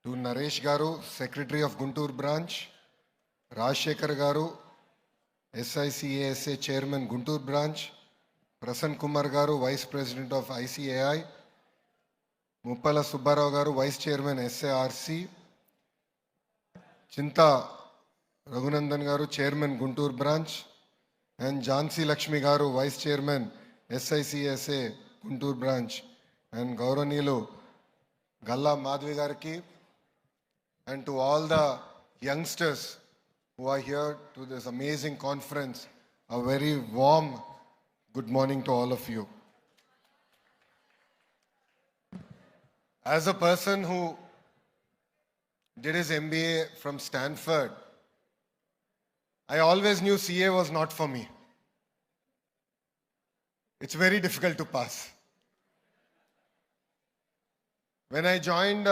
to Naresh Garu, Secretary of Guntur Branch, Rajshekhar Garu, SICASA Chairman Guntur Branch, Prasan Kumar Garu, Vice President of ICAI, Muppala Subbarao Garu, Vice Chairman SARC, Chinta Raghunandan Garu, Chairman Guntur Branch, and Jhansi Lakshmi Garu, Vice Chairman SICSA Guntur Branch, and Gauranilu Galla Madhvi Gariki, and to all the youngsters who are here to this amazing conference, a very warm good morning to all of you. As a person who did his MBA from Stanford, I always knew CA was not for me. It's very difficult to pass. When I joined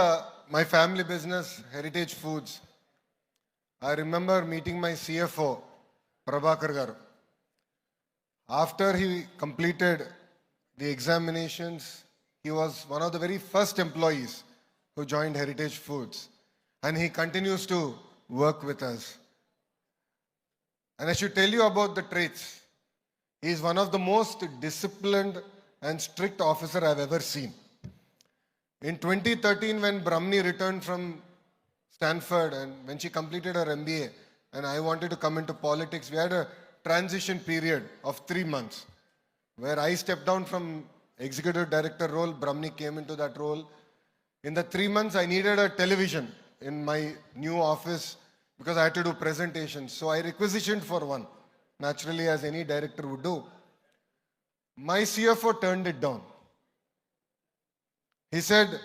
my family business, Heritage Foods, I remember meeting my CFO, Prabhakar Garu. After he completed the examinations, he was one of the very first employees who joined Heritage Foods, and he continues to work with us. And I should tell you about the traits. He is one of the most disciplined and strict officer I've ever seen. In 2013, when Brahmani returned from Stanford and when she completed her MBA and I wanted to come into politics, we had a transition period of 3 months where I stepped down from executive director role, Brahmani came into that role. In the 3 months, I needed a television in my new office because I had to do presentations. So I requisitioned for one, naturally as any director would do. My CFO turned it down. He said,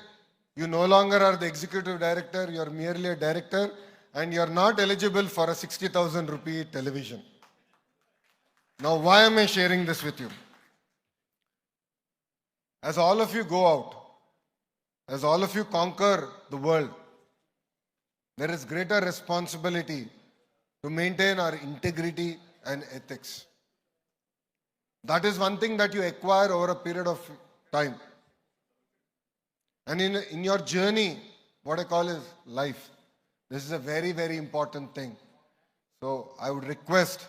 you no longer are the executive director, you are merely a director and you are not eligible for a 60,000 rupee television. Now why am I sharing this with you? As all of you go out, as all of you conquer the world, there is greater responsibility to maintain our integrity and ethics. That is one thing that you acquire over a period of time. And in your journey, what I call is life. This is a very, very important thing. So I would request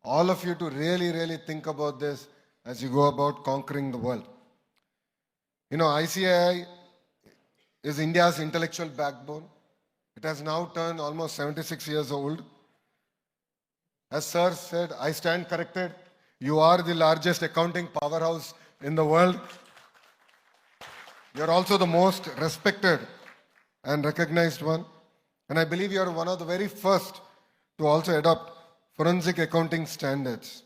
all of you to really, really think about this as you go about conquering the world. You know, ICAI is India's intellectual backbone. It has now turned almost 76 years old. As sir said, I stand corrected. You are the largest accounting powerhouse in the world. You are also the most respected and recognized one. And I believe you are one of the very first to also adopt forensic accounting standards.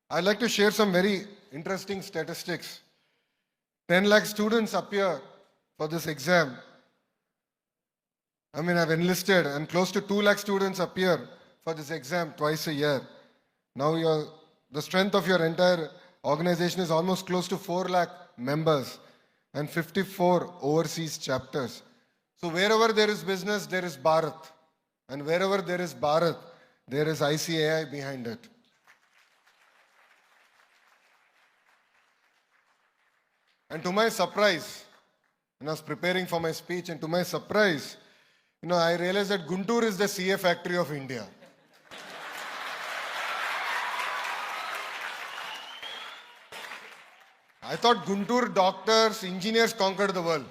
I'd like to share some very interesting statistics. 10 lakh students appear for this exam. I've enlisted, and close to 2 lakh students appear for this exam twice a year. Now the strength of your entire organization is almost close to 4 lakh members and 54 overseas chapters. So wherever there is business, there is Bharat. And wherever there is Bharat, there is ICAI behind it. And to my surprise, when I was preparing for my speech, and to my surprise, I realized that Guntur is the CA factory of India. I thought Guntur doctors, engineers conquered the world.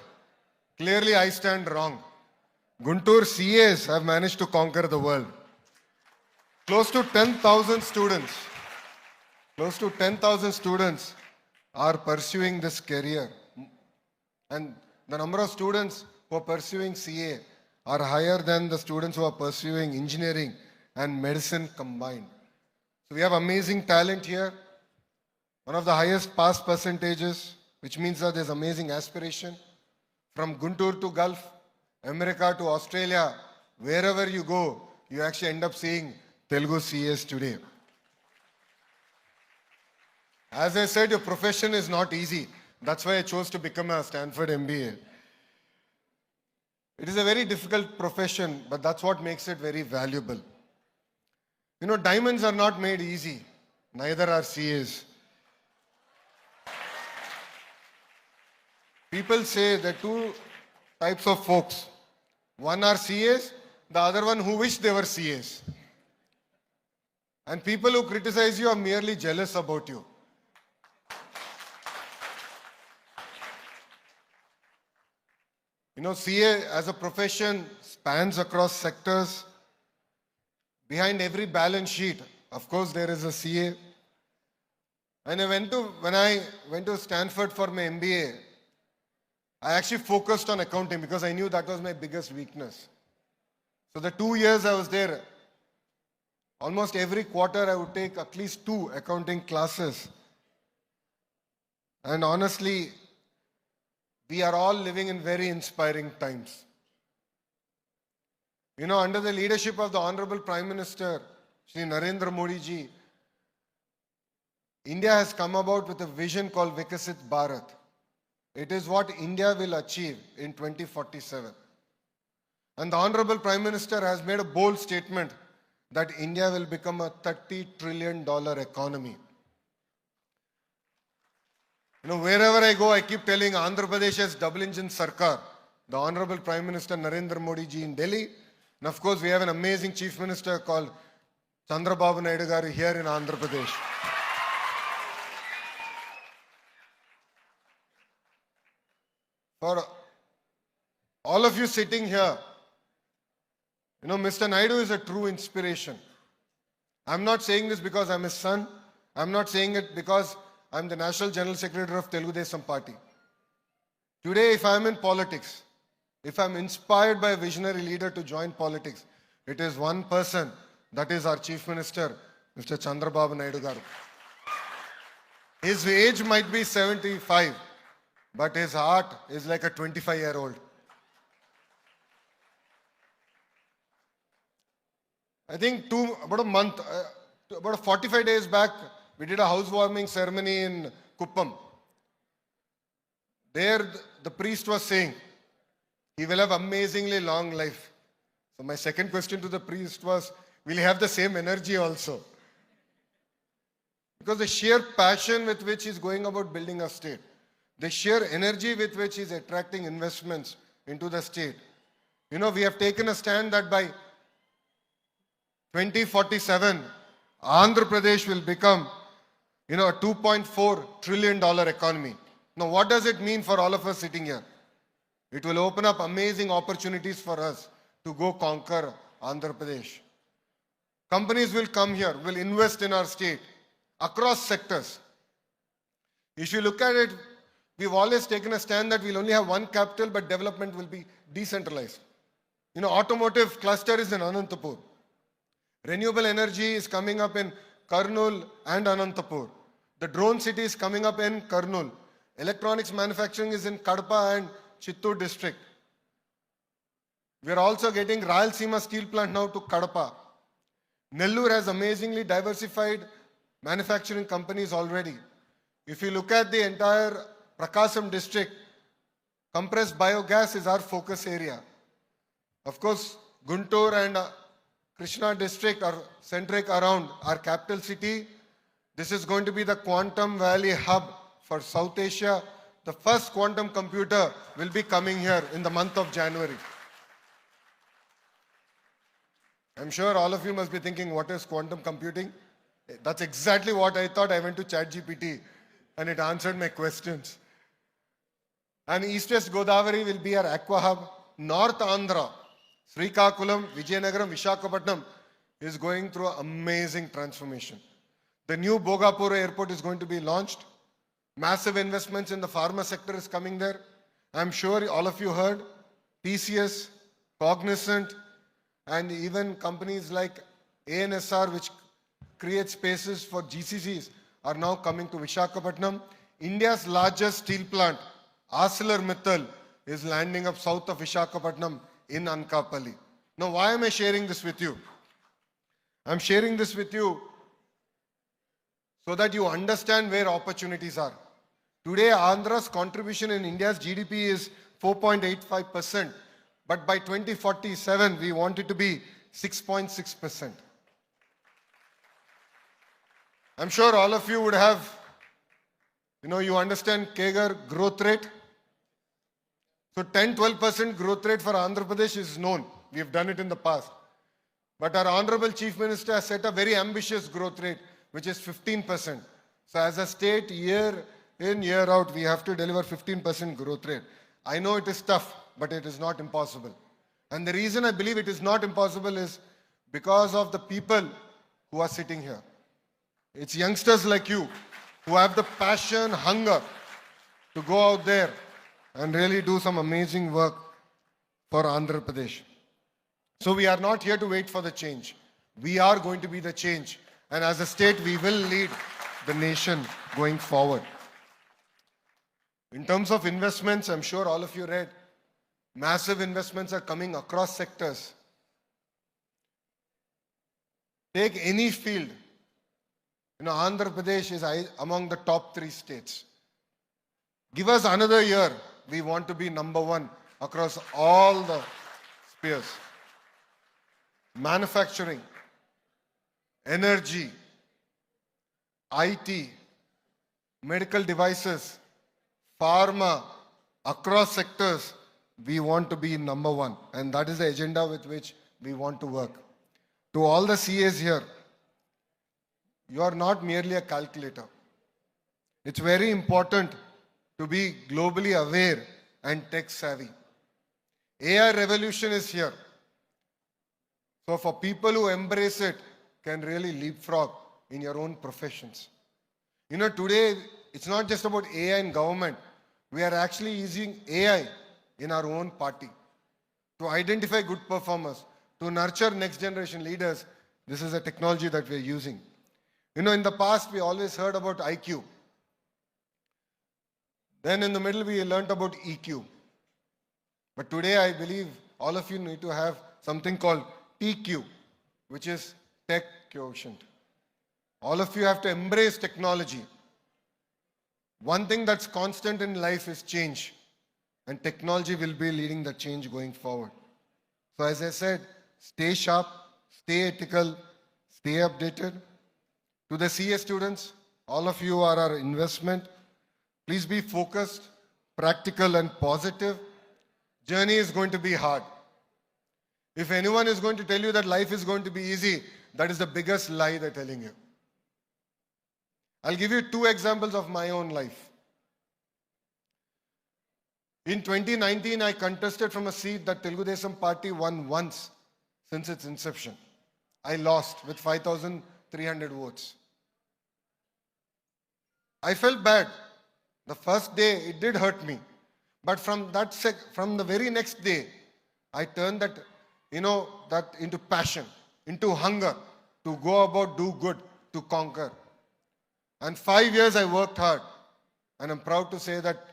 Clearly, I stand wrong. Guntur CAs have managed to conquer the world. Close to 10,000 students are pursuing this career. And the number of students who are pursuing CA are higher than the students who are pursuing engineering and medicine combined. So we have amazing talent here. One of the highest pass percentages, which means that there's amazing aspiration. From Guntur to Gulf, America to Australia, wherever you go, you actually end up seeing Telugu CAs today. As I said, your profession is not easy. That's why I chose to become a Stanford MBA. It is a very difficult profession, but that's what makes it very valuable. Diamonds are not made easy. Neither are CAs. People say there are two types of folks One are CAs, the other one who wish they were CAs. And people who criticize you are merely jealous about you. You know, CA as a profession spans across sectors. Behind every balance sheet, of course, there is a CA. And when I went to Stanford for my MBA, I actually focused on accounting because I knew that was my biggest weakness. So the 2 years I was there, almost every quarter I would take at least 2 accounting classes. And honestly, we are all living in very inspiring times. You know, under the leadership of the Honorable Prime Minister, Shri Narendra Modi ji, India has come about with a vision called Vikasit Bharat. It is what India will achieve in 2047. And the Honorable Prime Minister has made a bold statement that India will become a $30 trillion economy. You know, wherever I go, I keep telling Andhra Pradesh has double engine Sarkar. The Honorable Prime Minister Narendra Modi ji in Delhi. And of course, we have an amazing Chief Minister called Chandrababu Naidu garu here in Andhra Pradesh. For all of you sitting here, you know, Mr. Naidu is a true inspiration. I'm not saying this because I'm his son. I'm not saying it because I'm the National General Secretary of Telugu Desam Party. Today, if I'm in politics, if I'm inspired by a visionary leader to join politics, it is one person, that is our Chief Minister, Mr. Chandrababu Naidu garu. His age might be 75, but his heart is like a 25-year-old. I think about 45 days back, we did a housewarming ceremony in Kuppam. There, the priest was saying, he will have amazingly long life. So my second question to the priest was, will he have the same energy also? Because the sheer passion with which he's going about building a state, the sheer energy with which he's attracting investments into the state. You know, we have taken a stand that by 2047, Andhra Pradesh will become, you know, a $2.4 trillion economy. Now, what does it mean for all of us sitting here? It will open up amazing opportunities for us to go conquer Andhra Pradesh. Companies will come here, will invest in our state across sectors. If you look at it, we've always taken a stand that we'll only have one capital, but development will be decentralized. You know, automotive cluster is in Anantapur. Renewable energy is coming up in Kurnool and Anantapur. The drone city is coming up in Kurnool. Electronics manufacturing is in Kadapa and Chittoor district. We are also getting Rayalaseema steel plant now to Kadapa. Nellore has amazingly diversified manufacturing companies already. If you look at the entire Prakasam district, compressed biogas is our focus area. Of course, Guntur and Krishna district are centric around our capital city. This is going to be the Quantum Valley hub for South Asia. The first quantum computer will be coming here in the month of January. I'm sure all of you must be thinking, what is quantum computing? That's exactly what I thought. I went to ChatGPT and it answered my questions. And East-West Godavari will be our aqua hub. North Andhra, Srikakulam, Vijayanagaram, Visakhapatnam is going through an amazing transformation. The new Bogapur airport is going to be launched. Massive investments in the pharma sector is coming there. I'm sure all of you heard TCS, Cognizant, and even companies like ANSR, which create spaces for GCCs, are now coming to Visakhapatnam. India's largest steel plant, ArcelorMittal, is landing up south of Visakhapatnam in Ankaapalli. Now, why am I sharing this with you? I'm sharing this with you so that you understand where opportunities are. Today, Andhra's contribution in India's GDP is 4.85%, but by 2047, we want it to be 6.6%. I'm sure all of you would have, you understand CAGR growth rate. So 10-12% growth rate for Andhra Pradesh is known. We have done it in the past. But our Honorable Chief Minister has set a very ambitious growth rate, which is 15%. So as a state, year in, year out, we have to deliver 15% growth rate. I know it is tough, but it is not impossible. And the reason I believe it is not impossible is because of the people who are sitting here. It's youngsters like you who have the passion, hunger to go out there and really do some amazing work for Andhra Pradesh. So we are not here to wait for the change. We are going to be the change. And as a state, we will lead the nation going forward. In terms of investments, I'm sure all of you read, massive investments are coming across sectors. Take any field. Andhra Pradesh is among the top 3 states. Give us another year. We want to be number 1 across all the spheres. Manufacturing, energy, IT, medical devices, pharma, across sectors, we want to be number 1. And that is the agenda with which we want to work. To all the CAs here, you are not merely a calculator. It's very important to be globally aware and tech savvy. AI revolution is here. So for people who embrace it, can really leapfrog in your own professions. Today, it's not just about AI in government. We are actually using AI in our own party to identify good performers, to nurture next generation leaders. This is a technology that we are using. In the past, we always heard about IQ. Then in the middle, we learned about EQ. But today, I believe all of you need to have something called TQ, which is tech quotient. All of you have to embrace technology. One thing that's constant in life is change. And technology will be leading the change going forward. So as I said, stay sharp, stay ethical, stay updated. To the CA students, all of you are our investment. Please be focused, practical and positive. Journey is going to be hard. If anyone is going to tell you that life is going to be easy, that is the biggest lie they're telling you. I'll give you 2 examples of my own life. In 2019, I contested from a seat that Telugu Desam Party won once since its inception. I lost with 5,300 votes. I felt bad. The first day, it did hurt me. But from the very next day, I turned that into passion, into hunger, to go about, do good, to conquer. And 5 years I worked hard. And I'm proud to say that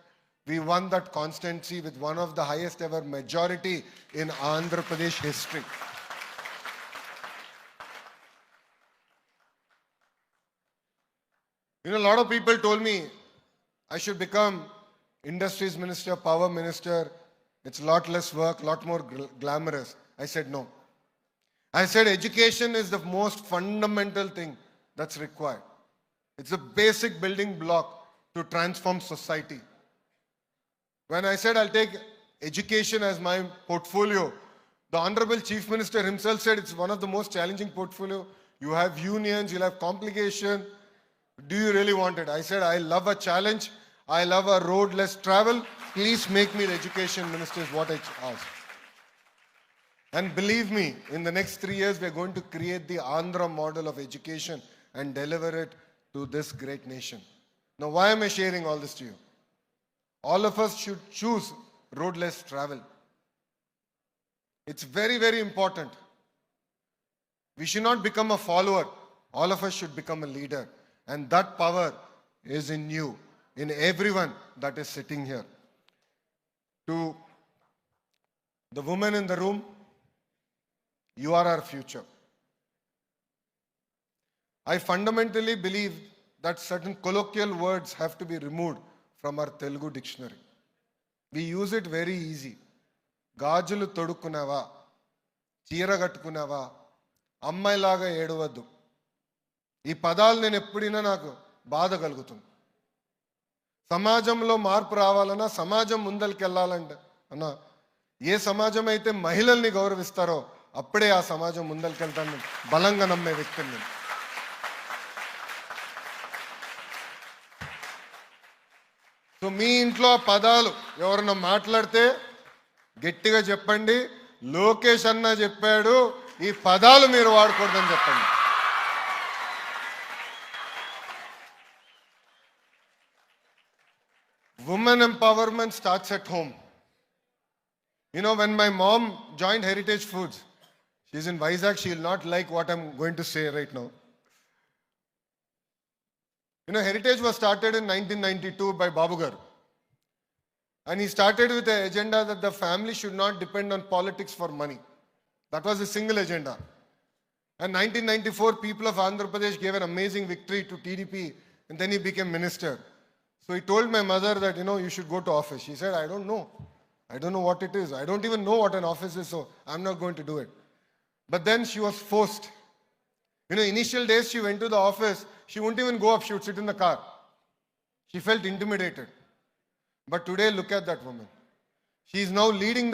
we won that constituency with one of the highest ever majority in Andhra Pradesh history. A lot of people told me I should become industries minister, power minister. It's a lot less work, a lot more glamorous. I said no. I said education is the most fundamental thing that's required. It's a basic building block to transform society. When I said I'll take education as my portfolio, the Honorable Chief Minister himself said it's one of the most challenging portfolio. You have unions, you'll have complication. Do you really want it? I said, I love a challenge. I love a road less travel. Please make me the education minister is what I asked. And believe me, in the next 3 years, we're going to create the Andhra model of education and deliver it to this great nation. Now, why am I sharing all this to you? All of us should choose road less travel. It's very, very important. We should not become a follower. All of us should become a leader. And that power is in you, in everyone that is sitting here. To the women in the room, you are our future. I fundamentally believe that certain colloquial words have to be removed from our Telugu dictionary. We use it very easy. Gajulu todukunava, చీర కట్టుకున్నావా, అమ్మాయిలాగా ఏడవద్దు. ఈ పదాలు నేను ఎప్పుడైనా నాకు బాధ కలుగుతుంది. సమాజంలో మార్పు రావాలన్నా, సమాజం ముందరికి వెళ్ళాలంటే అన్న ఏ సమాజం అయితే మహిళల్ని గౌరవిస్తారో అప్పుడే ఆ సమాజం ముందరికెళ్తాను బలంగా నమ్మే వ్యక్తిని నేను. సో మీ ఇంట్లో ఆ పదాలు ఎవరన్నా మాట్లాడితే గట్టిగా చెప్పండి, లోకేష్ అన్న చెప్పాడు ఈ పదాలు మీరు వాడకూడదని చెప్పండి. Women empowerment starts at home. You know, when my mom joined Heritage Foods, she's in Vizag, she will not like what I'm going to say right now. You know, Heritage was started in 1992 by Babu Garu. And he started with the agenda that the family should not depend on politics for money. That was a single agenda. And 1994, people of Andhra Pradesh gave an amazing victory to TDP, and then he became minister. So he told my mother that, you know, you should go to office. She said, I don't know. I don't know what it is. I don't even know what an office is, so I'm not going to do it. But then she was forced. You know, initial days she went to the office, she wouldn't even go up, she would sit in the car. She felt intimidated. But today, look at that woman. She is now leading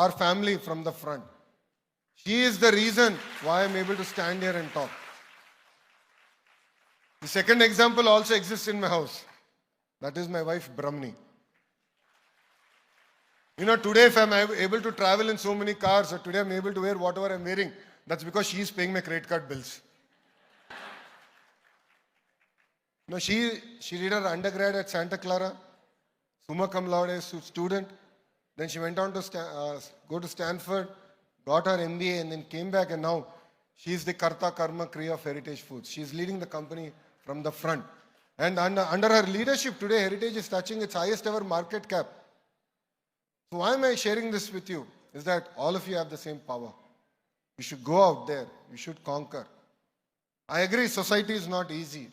our family from the front. She is the reason why I'm able to stand here and talk. The second example also exists in my house. That is my wife, Brahmani. You know, today if I'm able to travel in so many cars, or today I'm able to wear whatever I'm wearing, that's because she is paying my credit card bills. You know, she did her undergrad at Santa Clara, summa cum laude student. Then she went on to go to Stanford, got her MBA, and then came back, and now she's the Karta Karma Kriya of Heritage Foods. She's leading the company from the front. And under her leadership today, Heritage is touching its highest ever market cap. So why am I sharing this with you? Is that all of you have the same power. You should go out there. You should conquer. I agree, society is not easy.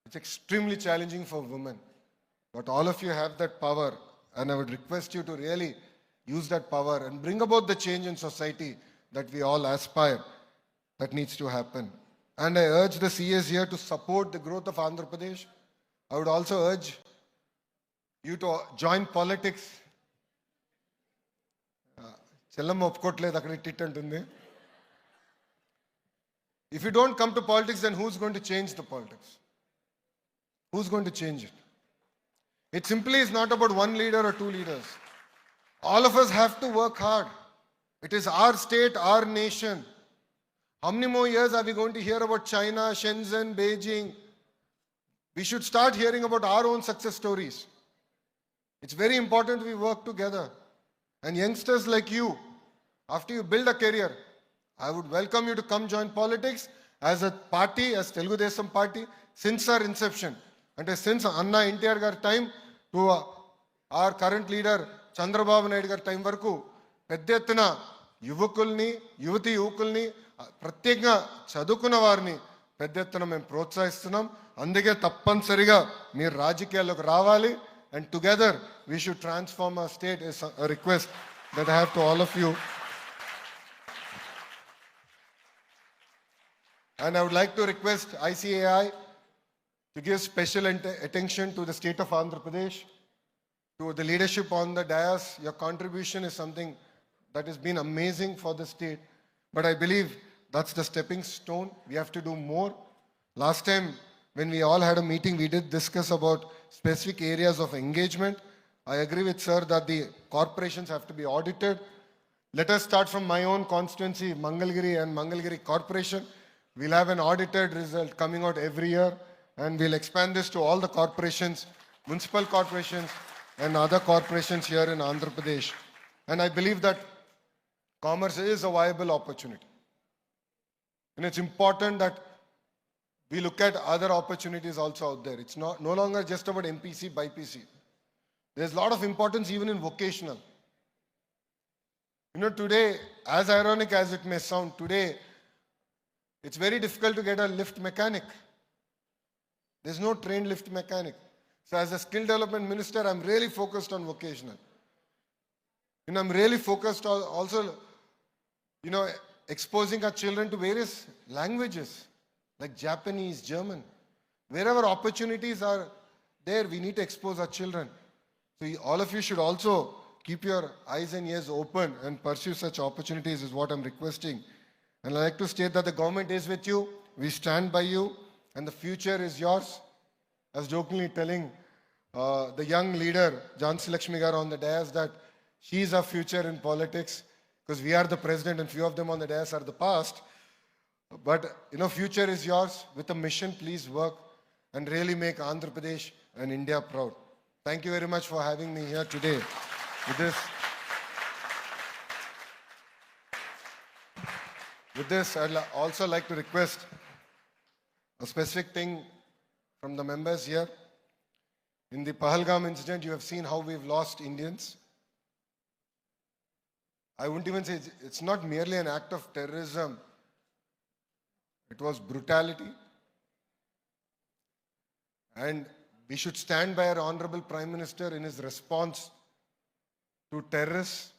It's extremely challenging for women. But all of you have that power. And I would request you to really use that power and bring about the change in society that we all aspire. That needs to happen. And I urge the CAs here to support the growth of Andhra Pradesh. I would also urge you to join politics. If you don't come to politics, then who's going to change the politics? Who's going to change it? It simply is not about one leader or two leaders. All of us have to work hard. It is our state, our nation. How many more years are we going to hear about China, Shenzhen, Beijing? We should start hearing about our own success stories. It's very important we work together. And youngsters like you, after you build a career, I would welcome you to come join politics as a party, as Telugu Desam party, since our inception. And since Anna NTR gar time to our current leader, Chandrababu Naidu gar time varaku, పెద్ద ఎత్తున యువకుల్ని యువతి యువకుల్ని ప్రత్యేకంగా చదువుకున్న వారిని పెద్ద ఎత్తున మేము ప్రోత్సహిస్తున్నాం. అందుకే తప్పనిసరిగా మీరు రాజకీయాల్లోకి రావాలి. And together we should transform our state is a request that I have to all of you. And I would like to request ICAI to give special attention to the state of Andhra Pradesh, to the leadership on the dais. Your contribution is something that has been amazing for the state. But I believe that's the stepping stone. We have to do more. Last time when we all had a meeting, we did discuss about specific areas of engagement. I agree with sir that the corporations have to be audited. Let us start from my own constituency, Mangalgiri and Mangalgiri Corporation. We'll have an audited result coming out every year, and we'll expand this to all the corporations, municipal corporations and other corporations here in Andhra Pradesh. And I believe that commerce is a viable opportunity. And it's important that we look at other opportunities also out there. It's no longer just about MPC, BPC. There's a lot of importance even in vocational. You know, today, as ironic as it may sound, today, it's very difficult to get a lift mechanic. There's no trained lift mechanic. So as a skill development minister, I'm really focused on vocational. You know, I'm really focused on also, you know, exposing our children to various languages like Japanese, German. Wherever opportunities are there, we need to expose our children. So all of you should also keep your eyes and ears open and pursue such opportunities is what I'm requesting. And I'd like to state that the government is with you, we stand by you, and the future is yours. I was jokingly telling the young leader, Jhansi Lakshmi Garu, on the dais that she's our future in politics, because we are the president and few of them on the dais are the past. But, future is yours. With a mission, please work and really make Andhra Pradesh and India proud. Thank you very much for having me here today. With this, I'd also like to request a specific thing from the members here. In the Pahalgam incident, you have seen how we've lost Indians. I wouldn't even say it's not merely an act of terrorism. It was brutality. And we should stand by our Honorable Prime Minister in his response to terrorists.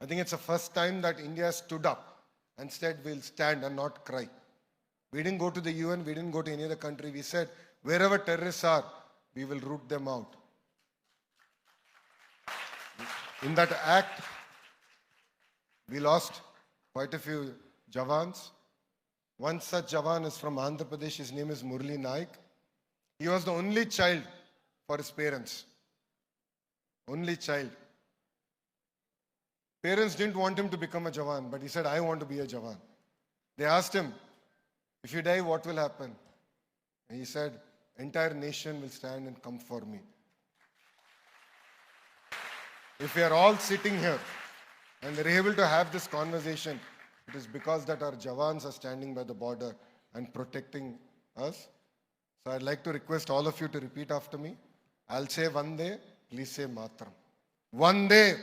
I think it's the first time that India stood up and said we'll stand and not cry. We didn't go to the UN, we didn't go to any other country. We said wherever terrorists are, we will root them out. In that act, we lost quite a few Jawans. One such Jawan is from Andhra Pradesh. His name is Murli Naik. He was the only child for his parents. Only child. Parents didn't want him to become a Jawan, but he said, I want to be a Jawan. They asked him, if you die, what will happen? And he said, entire nation will stand and come for me. If we are all sitting here and we're able to have this conversation, it is because that our Jawans are standing by the border and protecting us. So I'd like to request all of you to repeat after me. I'll say Vande, please say Matram. Vande,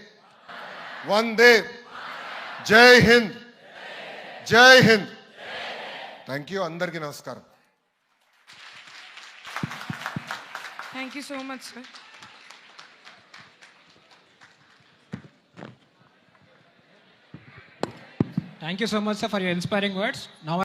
Vande, Jai Hind, Jai Hind. Thank you. Andarki namaskaram. Thank you so much, sir. Thank you so much, sir, for your inspiring words. Now